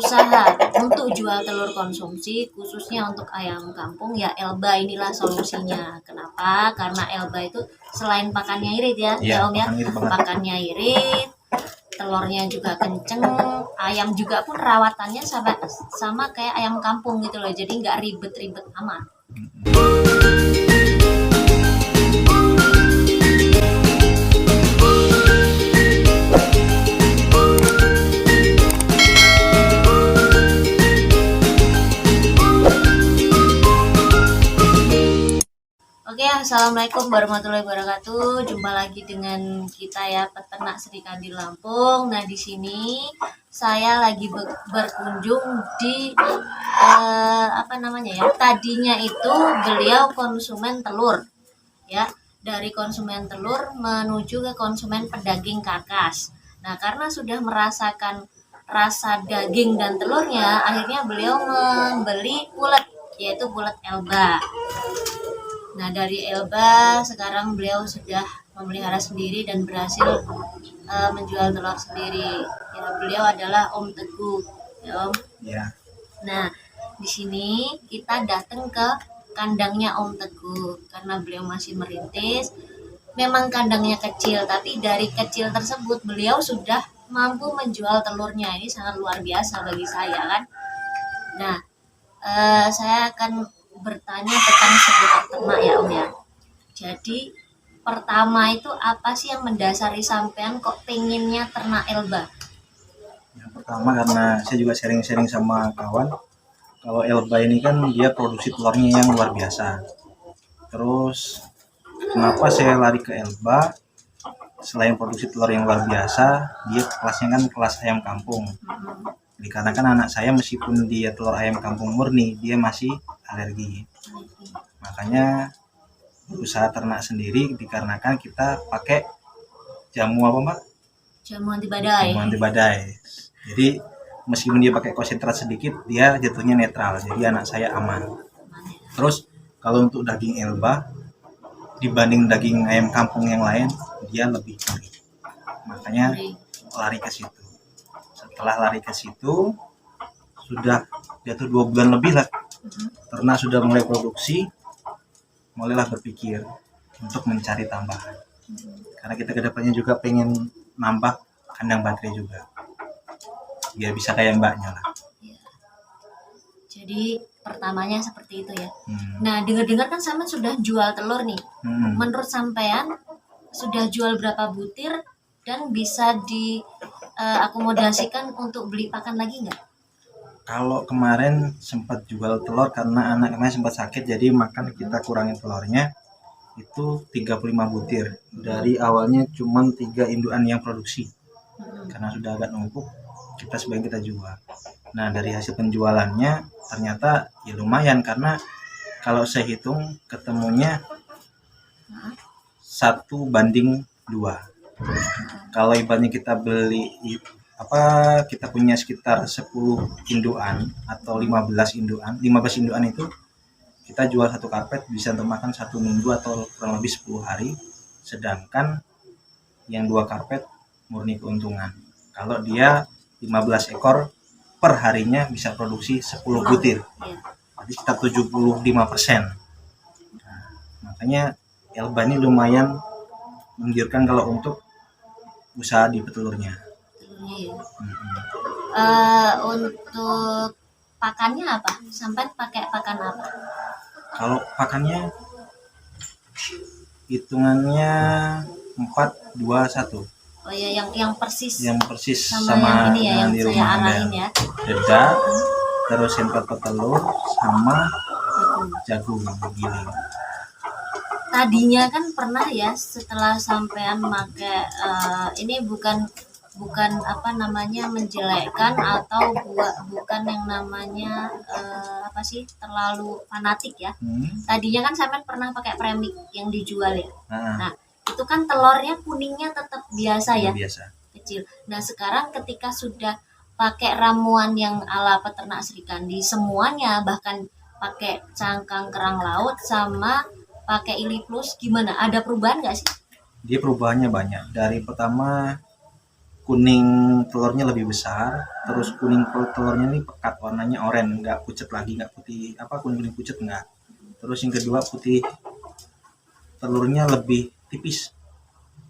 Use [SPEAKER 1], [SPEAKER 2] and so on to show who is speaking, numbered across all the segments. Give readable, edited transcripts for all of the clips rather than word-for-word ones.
[SPEAKER 1] usaha untuk jual telur konsumsi khususnya untuk ayam kampung ya Elba inilah solusinya. Kenapa? Karena Elba itu selain pakannya irit ya, ya Om ya, pakannya irit, telurnya juga kenceng, ayam juga pun rawatannya sama kayak ayam kampung gitu loh, jadi nggak ribet-ribet amat. Oke, assalamualaikum warahmatullahi wabarakatuh. Jumpa lagi dengan kita ya, peternak Sri Kandi Lampung. Nah, di sini saya lagi berkunjung di Tadinya itu beliau konsumen telur, ya. Dari konsumen telur menuju ke konsumen pedaging karkas. Nah, karena sudah merasakan rasa daging dan telurnya, akhirnya beliau membeli pulet, yaitu pulet Elba. Nah, dari Elba sekarang beliau sudah memelihara sendiri dan berhasil menjual telur sendiri. Ya, beliau adalah Om Teguh, ya Om.
[SPEAKER 2] Ya.
[SPEAKER 1] Nah, di sini kita datang ke kandangnya Om Teguh karena beliau masih merintis. Memang kandangnya kecil, tapi dari kecil tersebut beliau sudah mampu menjual telurnya. Ini sangat luar biasa bagi saya kan. Nah, saya akan bertanya tentang seputar ternak ya Om ya. Jadi pertama itu apa sih yang mendasari sampean kok pengennya ternak Elba?
[SPEAKER 2] Yang pertama karena saya juga sharing-sharing sama kawan. Kalau Elba ini kan dia produksi telurnya yang luar biasa. Terus kenapa saya lari ke Elba? Selain produksi telur yang luar biasa, dia kelasnya kan kelas ayam kampung. Dikarenakan anak saya meskipun dia telur ayam kampung murni, dia masih alergi. Makanya usaha ternak sendiri dikarenakan kita pakai jamu apa Mbak?
[SPEAKER 1] Jamu anti badai.
[SPEAKER 2] Jamu anti badai. Jadi meskipun dia pakai konsentrat sedikit, dia jatuhnya netral. Jadi anak saya aman. Terus kalau untuk daging Elba dibanding daging ayam kampung yang lain, dia lebih gurih. Makanya lari ke situ. Setelah lari ke situ, sudah jatuh 2 bulan lebih lah. Ternak sudah mulai produksi, mulailah berpikir untuk mencari tambahan. Karena kita kedepannya juga pengen nambah kandang baterai juga, biar bisa kayak mbaknya lah.
[SPEAKER 1] Jadi pertamanya seperti itu ya. Nah, dengar-dengar kan sampean sudah jual telur nih. Menurut sampean sudah jual berapa butir dan bisa diakomodasikan untuk beli pakan lagi nggak?
[SPEAKER 2] Kalau kemarin sempat jual telur karena anaknya sempat sakit, jadi makan kita kurangin telurnya itu 35 butir. Dari awalnya cuma 3 induan yang produksi. Karena sudah agak numpuk, sebaiknya kita jual. Nah, dari hasil penjualannya ternyata ya lumayan, karena kalau saya hitung ketemunya 1:2. Kalau ibaratnya kita beli kita punya sekitar 10 induan atau 15 induan itu kita jual satu karpet bisa untuk makan 1 minggu atau kurang lebih 10 hari, sedangkan yang 2 karpet murni keuntungan. Kalau dia 15 ekor per harinya bisa produksi 10 butir, jadi sekitar 75%. Nah, makanya Elba ini lumayan menggiurkan kalau untuk usaha di petelurnya.
[SPEAKER 1] Untuk pakannya apa? Sampai pakai pakan apa?
[SPEAKER 2] Kalau pakannya hitungannya 4-2-1.
[SPEAKER 1] Oh ya, yang persis.
[SPEAKER 2] Yang persis
[SPEAKER 1] sama yang ini ya, yang
[SPEAKER 2] di
[SPEAKER 1] saya
[SPEAKER 2] rumah
[SPEAKER 1] arahin ya.
[SPEAKER 2] Dedak, terus sempat petelur sama jagung giling.
[SPEAKER 1] Tadinya kan pernah ya setelah sampean pakai ini bukan menjelekkan atau bukan yang namanya terlalu fanatik ya. Tadinya kan sampean pernah pakai premix yang dijual ya. Nah, itu kan telurnya kuningnya tetap biasa ya.
[SPEAKER 2] Biasa.
[SPEAKER 1] Kecil. Nah, sekarang ketika sudah pakai ramuan yang ala peternak Sri Kandi semuanya, bahkan pakai cangkang kerang laut sama pakai Ili Plus, gimana? Ada perubahan nggak sih?
[SPEAKER 2] Dia perubahannya banyak. Dari pertama kuning telurnya lebih besar, terus kuning telurnya ini pekat, warnanya oranye, nggak pucat lagi, nggak putih apa kuning pucat nggak. Terus yang kedua putih, telurnya lebih tipis,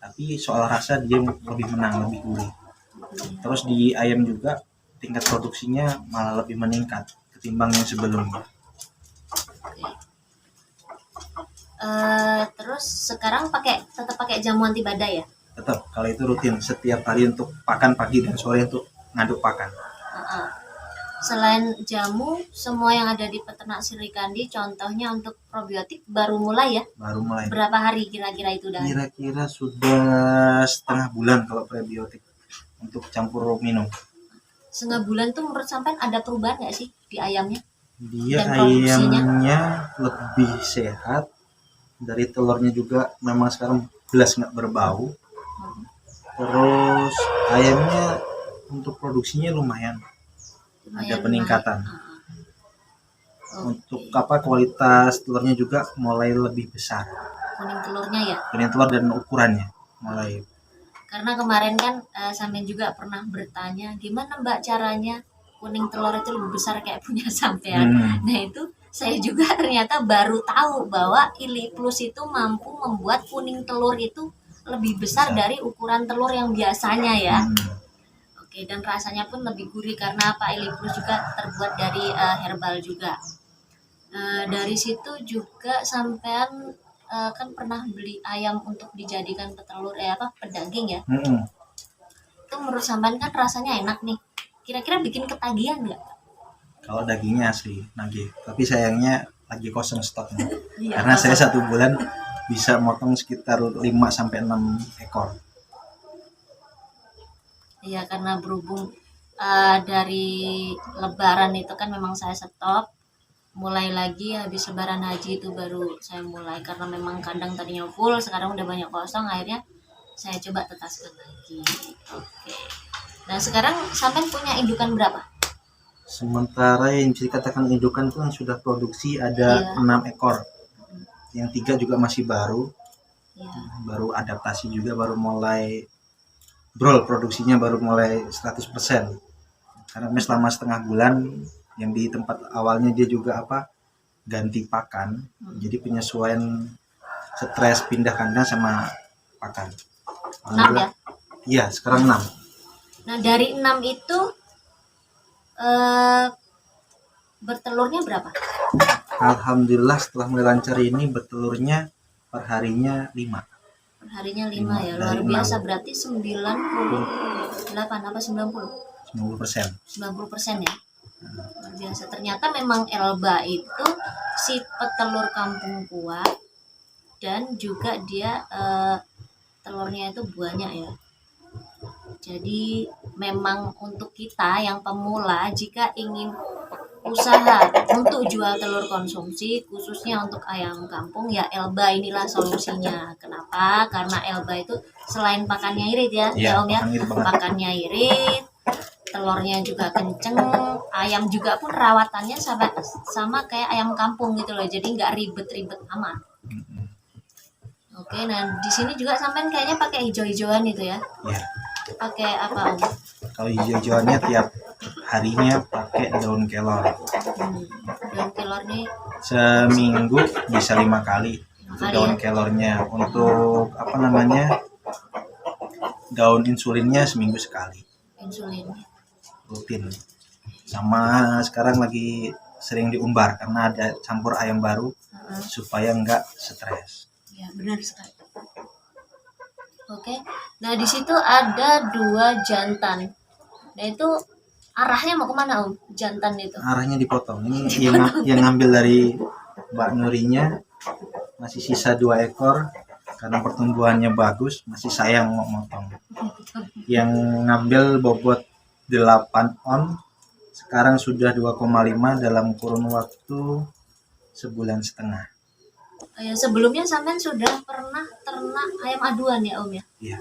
[SPEAKER 2] tapi soal rasa dia lebih menang, lebih gurih. Terus di ayam juga tingkat produksinya malah lebih meningkat ketimbang yang sebelumnya.
[SPEAKER 1] Terus sekarang tetap pakai jamu anti badai ya?
[SPEAKER 2] Tetap kalau itu rutin setiap hari untuk pakan pagi dan sore untuk ngaduk pakan.
[SPEAKER 1] Uh-uh. Selain jamu, semua yang ada di peternak Srikandi, contohnya untuk probiotik baru mulai ya?
[SPEAKER 2] Baru mulai.
[SPEAKER 1] Berapa hari kira-kira itu dah?
[SPEAKER 2] Kira-kira sudah setengah bulan kalau probiotik untuk campur minum.
[SPEAKER 1] Setengah bulan tuh menurut sampean ada perubahan nggak sih di ayamnya?
[SPEAKER 2] Dia
[SPEAKER 1] Dan produksinya?
[SPEAKER 2] ayamnya lebih sehat, dari telurnya juga memang sekarang belas nggak berbau. Terus ayamnya untuk produksinya lumayan, ada peningkatan. Untuk kualitas telurnya juga mulai lebih besar.
[SPEAKER 1] Kuning telurnya ya?
[SPEAKER 2] Kuning telur dan ukurannya mulai.
[SPEAKER 1] Karena kemarin kan sampean juga pernah bertanya gimana Mbak caranya kuning telur itu lebih besar kayak punya sampean. Nah itu saya juga ternyata baru tahu bahwa Ili Plus itu mampu membuat kuning telur itu lebih besar dari ukuran telur yang biasanya ya. Oke, dan rasanya pun lebih gurih karena apa, Ili Plus juga terbuat dari herbal juga. Dari situ juga sampean kan pernah beli ayam untuk dijadikan pedaging ya. Itu menurut sampean kan rasanya enak nih. Kira-kira bikin ketagihan nggak?
[SPEAKER 2] Kalau dagingnya asli nagih, tapi sayangnya lagi kosong stoknya. Karena saya 1 bulan bisa motong sekitar 5 sampai 6 ekor.
[SPEAKER 1] Iya, karena berhubung dari Lebaran itu kan memang saya stop, mulai lagi habis Lebaran Haji itu baru saya mulai, karena memang kandang tadinya full, sekarang udah banyak kosong, akhirnya saya coba tetaskan lagi. Oke. Nah sekarang sampean punya indukan berapa?
[SPEAKER 2] Sementara yang bisa dikatakan indukan itu yang sudah produksi ada 6 ekor. Yang 3 juga masih baru. Baru adaptasi juga, baru mulai produksinya baru mulai 100%. Karena selama setengah bulan yang di tempat awalnya dia juga ganti pakan. Jadi penyesuaian stres pindah kandang sama pakan.
[SPEAKER 1] 6 ya?
[SPEAKER 2] Iya, sekarang 6.
[SPEAKER 1] Nah dari 6 itu bertelurnya berapa?
[SPEAKER 2] Alhamdulillah setelah mulai lancar ini bertelurnya perharinya 5.
[SPEAKER 1] Perharinya 5 ya, luar biasa. Berarti 98 apa 90? 90% ya. Luar biasa. Ternyata memang Elba itu si petelur kampung kuat, dan juga dia telurnya itu banyak ya. Jadi memang untuk kita yang pemula, jika ingin usaha untuk jual telur konsumsi khususnya untuk ayam kampung, ya Elba inilah solusinya. Kenapa? Karena Elba itu selain pakannya irit ya, Om ya, pakannya irit, telurnya juga kenceng, ayam juga pun rawatannya sama kayak ayam kampung gitu loh, jadi nggak ribet-ribet amat. Oke, nah di sini juga sampean kayaknya pakai hijau-hijauan itu ya? Iya. Pakai apa Om? Kalau
[SPEAKER 2] hijau-hijauannya tiap harinya pakai daun kelor.
[SPEAKER 1] Daun kelor nih
[SPEAKER 2] seminggu bisa 5 kali. Itu daun kelornya. Untuk daun insulinnya seminggu sekali.
[SPEAKER 1] Insulin
[SPEAKER 2] rutin. Sama sekarang lagi sering diumbar karena ada campur ayam baru supaya enggak stres.
[SPEAKER 1] Ya benar sekali. Oke, nah di situ ada 2 jantan. Nah itu arahnya mau kemana Om? Jantan itu?
[SPEAKER 2] Arahnya dipotong. Ini yang ngambil dari Mbak Nurinya, masih sisa 2 ekor karena pertumbuhannya bagus, masih sayang mau motong. Yang ngambil bobot 8 on, sekarang sudah 2,5 dalam kurun waktu sebulan setengah.
[SPEAKER 1] Ya, sebelumnya sampean sudah pernah ternak ayam aduan ya Om ya?
[SPEAKER 2] Iya.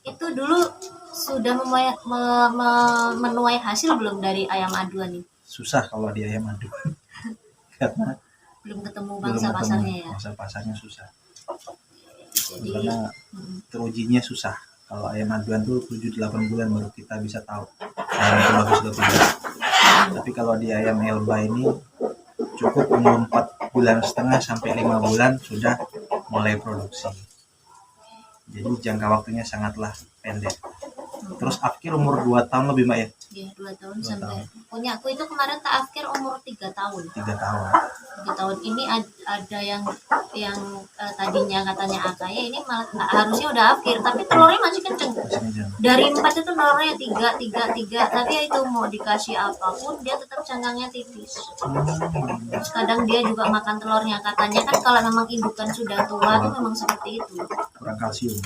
[SPEAKER 1] Itu dulu sudah menuai hasil belum dari ayam aduan ini?
[SPEAKER 2] Susah kalau di ayam aduan. Karena
[SPEAKER 1] belum ketemu pasarnya ya?
[SPEAKER 2] Bangsa pasarnya susah.
[SPEAKER 1] Jadi
[SPEAKER 2] karena terujinya susah. Kalau ayam aduan tuh 7-8 bulan baru kita bisa tahu ayam itu bagus atau tidak. Tapi kalau di ayam Elba ini cukup umur 4,5 bulan sampai 5 bulan sudah mulai produksi. Jadi jangka waktunya sangatlah pendek. Terus akhir umur 2 tahun lebih, Mbak ya?
[SPEAKER 1] Iya, 2 tahun
[SPEAKER 2] 2
[SPEAKER 1] sampai
[SPEAKER 2] tahun.
[SPEAKER 1] punya aku itu kemarin tak akhir umur 3 tahun.
[SPEAKER 2] 3 tahun.
[SPEAKER 1] 3 tahun ini ada yang tadinya katanya akaya, ini malah harusnya udah akhir tapi telurnya masih kenceng.
[SPEAKER 2] Masih kencang.
[SPEAKER 1] Dari 4 itu telurnya 3, tapi ya itu mau dikasih apapun dia tetap cangkangnya tipis. Terus kadang dia juga makan telurnya, katanya kan kalau memang indukan sudah tua itu memang seperti itu.
[SPEAKER 2] Kurang kalsium.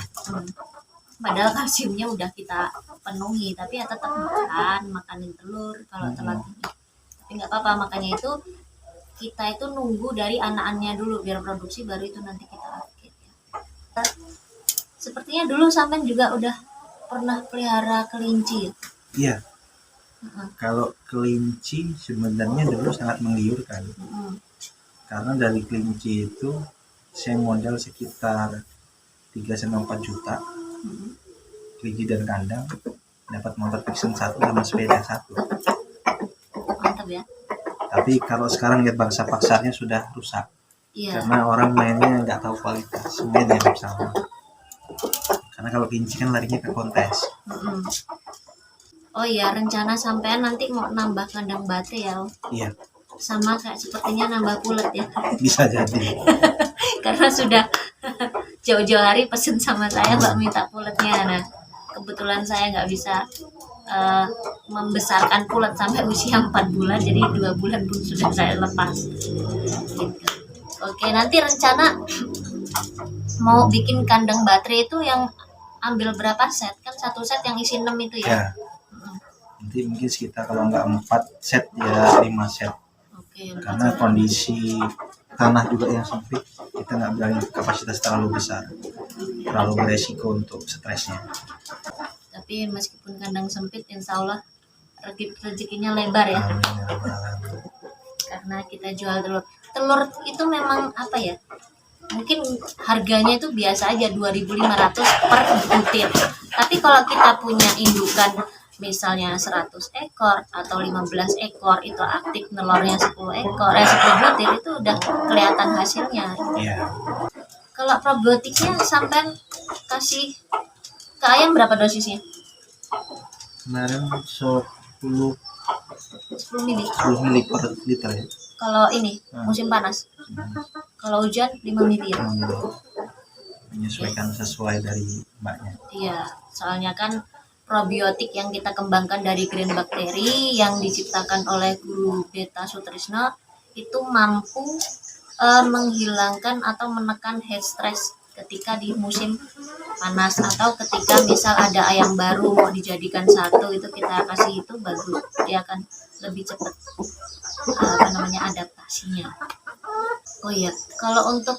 [SPEAKER 1] Padahal kalsiumnya udah kita penuhi, tapi ya tetap makanin telur kalau telat ini. Tapi nggak apa-apa, makanya itu kita itu nunggu dari anak-anaknya dulu biar produksi, baru itu nanti kita akhir ya. Sepertinya dulu sampean juga udah pernah pelihara kelinci ya?
[SPEAKER 2] Iya. Kalau kelinci sebenarnya dulu sangat menggiurkan. Karena dari kelinci itu saya modal sekitar 3-4 juta. Kelinci dan kandang, dapat motor fiction 1 sama sepeda 1.
[SPEAKER 1] Mantap ya.
[SPEAKER 2] Tapi kalau sekarang lihat bangsa pasarnya sudah rusak.
[SPEAKER 1] Iya.
[SPEAKER 2] Karena orang mainnya nggak tahu kualitas, semuanya mirip sama. Karena kalau kelinci kan larinya ke kontes.
[SPEAKER 1] Oh iya, rencana sampean nanti mau nambah kandang bate ya?
[SPEAKER 2] Iya.
[SPEAKER 1] Sama kayak sepertinya nambah pulet ya.
[SPEAKER 2] Bisa jadi.
[SPEAKER 1] Karena sudah jauh-jauh hari pesen sama saya Mbak minta puletnya. Nah, kebetulan saya nggak bisa membesarkan pulet sampai usia 4 bulan, jadi 2 bulan pun sudah saya lepas gitu. Oke, nanti rencana mau bikin kandang baterai itu yang ambil berapa set? Kan satu set yang isi 6 itu ya?
[SPEAKER 2] Ya. Nanti mungkin sekitar kalau nggak 4 set ya 5 set.
[SPEAKER 1] Oke,
[SPEAKER 2] Karena kondisi tanah juga yang sempit, kita nggak berani kapasitas terlalu besar, terlalu beresiko untuk stresnya.
[SPEAKER 1] tapi meskipun kandang sempit, insya Allah rezekinya lebar ya. Karena kita jual telur itu memang apa ya, mungkin harganya itu biasa aja 2.500 per butir, tapi kalau kita punya indukan misalnya 100 ekor atau 15 ekor itu aktif telurnya 10 ekor 10 butir itu udah kelihatan hasilnya.
[SPEAKER 2] Iya.
[SPEAKER 1] Kalau probiotiknya sampai kasih ke ayam berapa dosisnya?
[SPEAKER 2] Kemarin 10
[SPEAKER 1] 10 mili.
[SPEAKER 2] 10 mili per liter ya.
[SPEAKER 1] Kalau ini musim panas. Kalau hujan 5 mili ya.
[SPEAKER 2] Menyesuaikan sesuai dari mbaknya.
[SPEAKER 1] Iya, soalnya kan probiotik yang kita kembangkan dari Green Bakteri yang diciptakan oleh Guru Beta Sutrisno itu mampu menghilangkan atau menekan head stress ketika di musim panas, atau ketika misal ada ayam baru mau dijadikan satu itu kita kasih itu bagus, dia akan lebih cepat adaptasinya. Oh iya, kalau untuk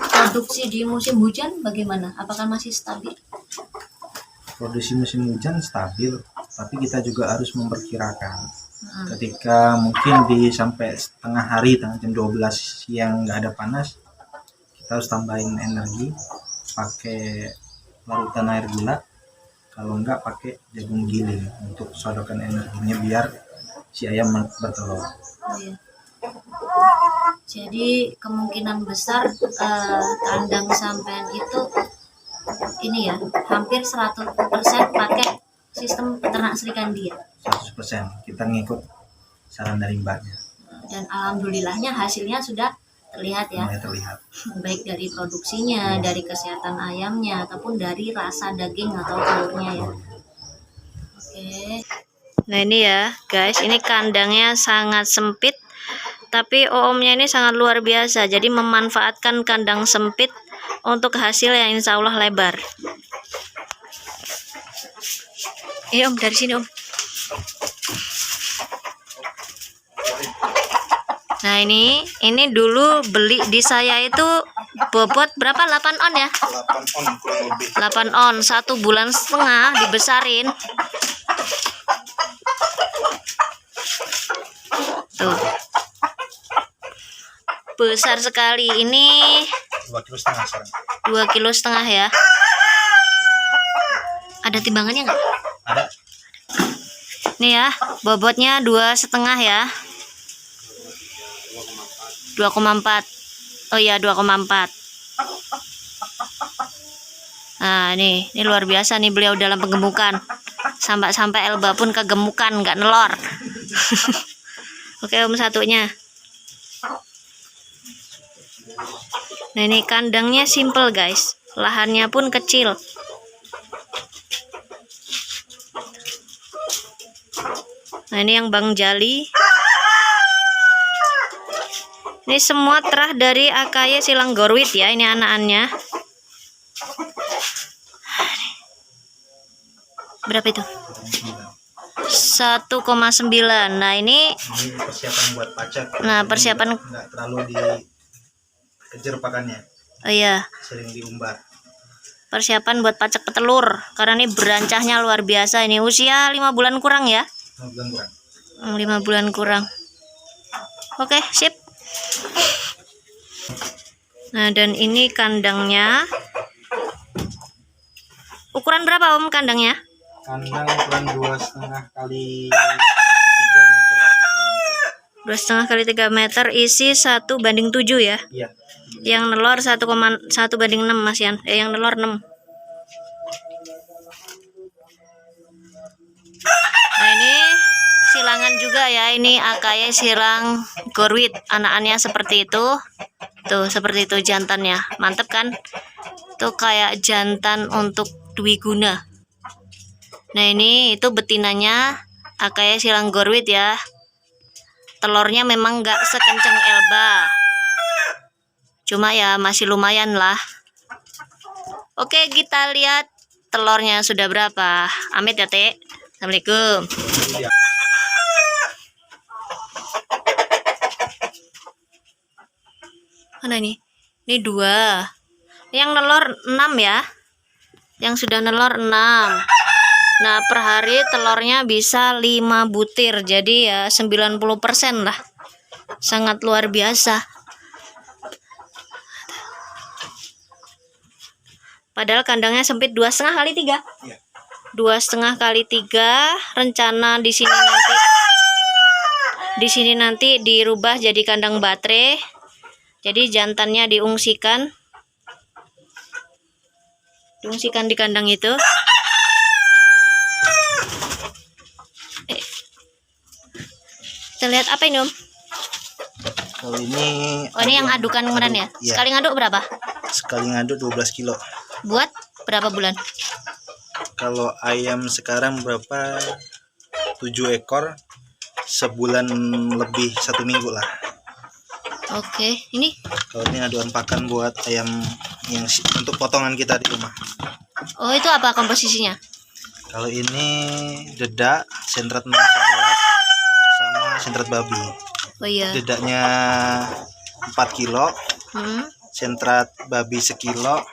[SPEAKER 1] produksi di musim hujan bagaimana? Apakah masih stabil?
[SPEAKER 2] Produksi musim hujan stabil, tapi kita juga harus memperkirakan. Ketika mungkin sampai setengah hari, jam 12 siang nggak ada panas, kita harus tambahin energi pakai larutan air gula, kalau enggak pakai jagung giling untuk sodokan energinya biar si ayam bertelur.
[SPEAKER 1] Oh, iya. Jadi kemungkinan besar kandang sampean itu ini ya hampir 100% pakai sistem peternak Sri Kandi.
[SPEAKER 2] 100% kita ngikut saran dari mbaknya.
[SPEAKER 1] Dan alhamdulillahnya hasilnya sudah terlihat ya.
[SPEAKER 2] Terlihat.
[SPEAKER 1] Baik dari produksinya, dari kesehatan ayamnya, ataupun dari rasa daging atau telurnya ya. Oke. Nah ini ya guys, ini kandangnya sangat sempit, tapi oomnya ini sangat luar biasa. Jadi memanfaatkan kandang sempit untuk hasil yang insya Allah lebar. Om dari sini Om. Nah ini dulu beli di saya itu bobot berapa? 8 on ya? 8 on, 1,5 bulan dibesarin. Tuh. Besar sekali ini.
[SPEAKER 2] 2,5 kg sekarang.
[SPEAKER 1] 2,5 kg ya. Ada timbangannya nggak?
[SPEAKER 2] Ada.
[SPEAKER 1] Nih ya, bobotnya 2,5 ya. 2,4. Oh iya, 2,4. Nah, ini luar biasa nih beliau dalam penggemukan. Sampai Elba pun kegemukan, nggak nelor. Oke, Om satunya. Nah, ini kandangnya simple, guys. Lahannya pun kecil. Nah, ini yang Bang Jali. Ini semua terah dari Akaya Silang Gorwit ya, ini anak-anaknya. Berapa itu? 1,9. Nah, ini
[SPEAKER 2] persiapan buat pacak.
[SPEAKER 1] Nah, persiapan
[SPEAKER 2] nggak terlalu dikejar pakannya.
[SPEAKER 1] Oh iya.
[SPEAKER 2] Sering diumbar.
[SPEAKER 1] Persiapan buat pacak petelur karena ini berancahnya luar biasa. Ini usia 5 bulan kurang ya.
[SPEAKER 2] 5 bulan kurang.
[SPEAKER 1] 5 bulan kurang. Oke, sip. Nah, dan ini kandangnya. Ukuran berapa Om kandangnya?
[SPEAKER 2] Kandang ukuran 2,5 kali 3 meter.
[SPEAKER 1] 2,5 kali 3 meter, isi 1:7 ya.
[SPEAKER 2] Iya.
[SPEAKER 1] Yang nelor 1,1/6 Mas Yan. Yang nelor 6. Nah, ini silangan juga ya. Ini Akaya Silang Gorwit. Anak-anaknya seperti itu. Tuh, seperti itu jantannya. Mantep kan? Tuh kayak jantan untuk dwiguna. Nah, ini itu betinanya Akaya Silang Gorwit ya. Telurnya memang nggak sekencang Elba. Cuma ya masih lumayan lah. Oke, kita lihat telurnya sudah berapa. Amit ya, Teh. Assalamualaikum. Mana ini? Ini 2. Yang nelor 6 ya. Yang sudah nelor 6. Nah, per hari telurnya bisa 5 butir. Jadi ya 90% lah. Sangat luar biasa. Padahal kandangnya sempit 2,5 kali 3.
[SPEAKER 2] Iya.
[SPEAKER 1] 2,5 kali 3. Rencana di sini nanti dirubah jadi kandang baterai. Jadi jantannya diungsikan di kandang itu. Kita lihat apa ini Om?
[SPEAKER 2] Kalau ini.
[SPEAKER 1] Oh, ini yang adukan kemarin ya?
[SPEAKER 2] Iya.
[SPEAKER 1] Sekali ngaduk berapa?
[SPEAKER 2] Sekali ngaduk 12 kilo.
[SPEAKER 1] Buat berapa bulan?
[SPEAKER 2] Kalau ayam sekarang berapa? 7 ekor. Sebulan lebih 1 minggu lah.
[SPEAKER 1] Oke, ini
[SPEAKER 2] Kalau ini aduan pakan buat ayam yang untuk potongan kita di rumah.
[SPEAKER 1] oh, itu apa komposisinya?
[SPEAKER 2] Kalau ini dedak, sentrat 611 sama sentrat babi.
[SPEAKER 1] Oh iya.
[SPEAKER 2] Dedaknya 4 kilo, sentrat babi sekilo,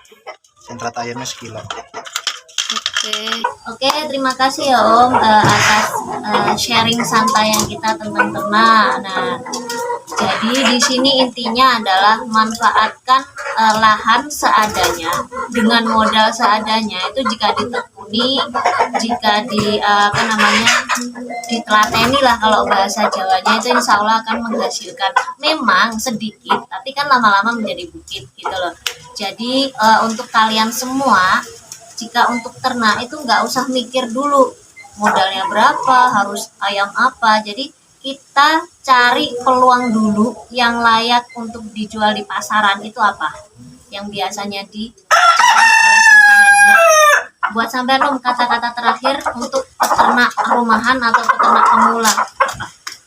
[SPEAKER 2] sentrat ayamnya sekilo.
[SPEAKER 1] Oke, terima kasih ya Om atas sharing santai yang kita tentang ternak. Nah, jadi di sini intinya adalah manfaatkan lahan seadanya dengan modal seadanya. Itu jika ditekuni, jika ditelateni lah kalau bahasa Jawanya, itu insya Allah akan menghasilkan. Memang sedikit, tapi kan lama-lama menjadi bukit gitu loh. Jadi untuk kalian semua, jika untuk ternak itu nggak usah mikir dulu modalnya berapa, harus ayam apa. Jadi kita cari peluang dulu yang layak untuk dijual di pasaran itu apa, yang biasanya dicari oleh konsumen. Nah, buat sampai Om kata-kata terakhir untuk peternak rumahan atau peternak pemula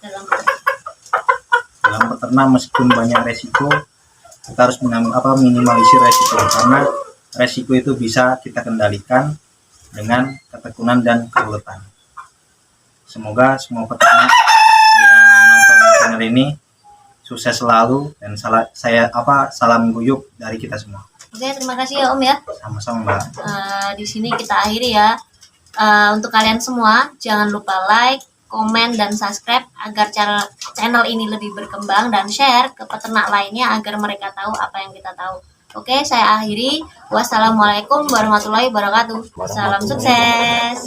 [SPEAKER 1] dalam
[SPEAKER 2] peternak meskipun banyak resiko, kita harus minimalisir resiko, karena resiko itu bisa kita kendalikan dengan ketekunan dan keuletan. Semoga semua peternak yang nonton channel ini sukses selalu, dan salam guyup dari kita semua.
[SPEAKER 1] Oke, terima kasih ya Om ya.
[SPEAKER 2] Sama-sama Mbak.
[SPEAKER 1] Di sini kita akhiri ya. Untuk kalian semua jangan lupa like, komen, dan subscribe agar channel ini lebih berkembang, dan share ke peternak lainnya agar mereka tahu apa yang kita tahu. Oke, saya akhiri. Wassalamualaikum warahmatullahi wabarakatuh. Salam sukses.